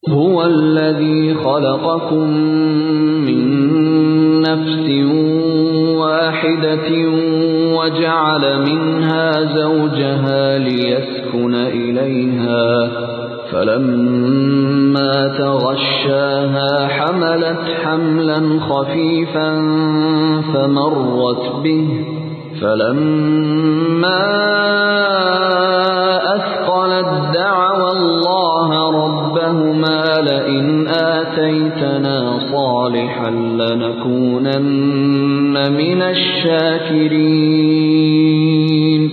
هو الذي خلقكم من نفس واحدة وجعل منها زوجها ليسكن إليها فلما تغشاها حملت حملا خفيفا فمرت به فلما أثقلت دعوا الله ربهما لئن آتيتنا صالحا لنكونن من الشاكرين۔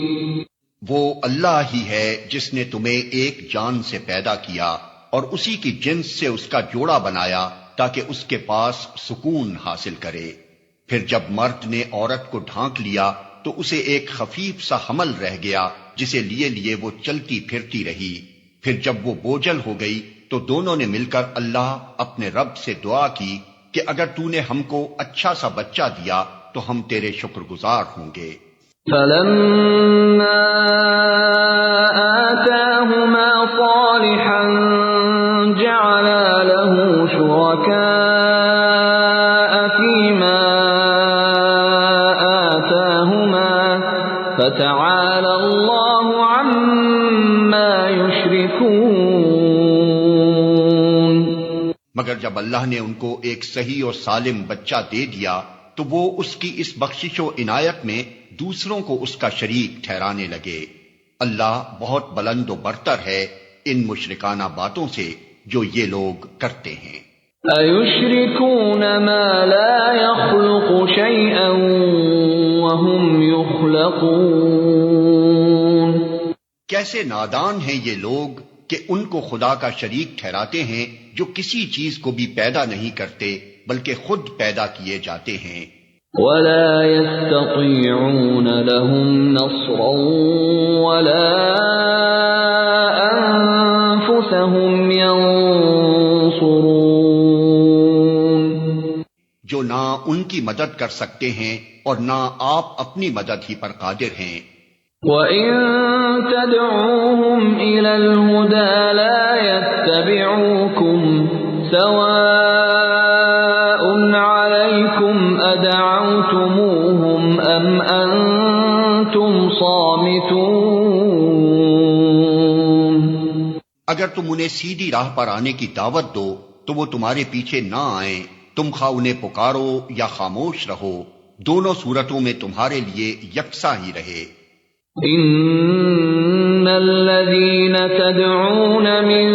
وہ اللہ ہی ہے جس نے تمہیں ایک جان سے پیدا کیا اور اسی کی جنس سے اس کا جوڑا بنایا تاکہ اس کے پاس سکون حاصل کرے۔ پھر جب مرد نے عورت کو ڈھانک لیا تو اسے ایک خفیف سا حمل رہ گیا جسے لیے لیے وہ چلتی پھرتی رہی۔ پھر جب وہ بوجھل ہو گئی تو دونوں نے مل کر اللہ اپنے رب سے دعا کی کہ اگر تو نے ہم کو اچھا سا بچہ دیا تو ہم تیرے شکر گزار ہوں گے۔ فلما آتاهما صالحا جعلا له شركاء فيما آتاهما فتعالى الله عما يشركون۔ مگر جب اللہ نے ان کو ایک صحیح اور سالم بچہ دے دیا تو وہ اس کی اس بخشش و عنایت میں دوسروں کو اس کا شریک ٹھہرانے لگے۔ اللہ بہت بلند و برتر ہے ان مشرکانہ باتوں سے جو یہ لوگ کرتے ہیں۔ أَيُشْرِكُونَ مَا لَا يَخْلُقُ شَيْئًا وَهُمْ يُخْلَقُونَ۔ کیسے نادان ہیں یہ لوگ کہ ان کو خدا کا شریک ٹھہراتے ہیں جو کسی چیز کو بھی پیدا نہیں کرتے بلکہ خود پیدا کیے جاتے ہیں۔ وَلَا يَسْتَطِيعُونَ لَهُمْ نَصْرًا وَلَا أَنفُسَهُمْ يَنصُرُونَ۔ جو نہ ان کی مدد کر سکتے ہیں اور نہ آپ اپنی مدد ہی پر قادر ہیں۔ وَإِن تَدْعُوهُمْ إِلَى الْهُدَى لَا يَتَّبِعُوكُمْ سَوَاءٌ عَلَيْكُمْ أَدَعَوْتُمُوهُمْ أَمْ أَنْتُمْ صَامِتُونَ۔ اگر تم انہیں سیدھی راہ پر آنے کی دعوت دو تو وہ تمہارے پیچھے نہ آئیں، تم خواہ انہیں پکارو یا خاموش رہو، دونوں صورتوں میں تمہارے لیے یکساں ہی رہے۔ ان الذين تدعون من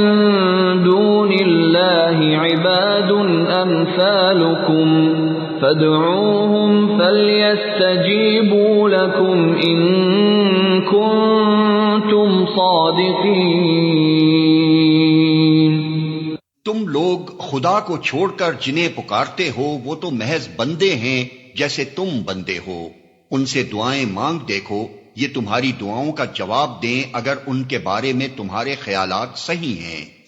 دون الله عباد امثالكم فادعوهم فليستجيبوا لكم ان كنتم صادقين۔ تم لوگ خدا کو چھوڑ کر جنہیں پکارتے ہو وہ تو محض بندے ہیں جیسے تم بندے ہو، ان سے دعائیں مانگ دیکھو، یہ تمہاری دعاؤں کا جواب دیں اگر ان کے بارے میں تمہارے خیالات صحیح ہیں۔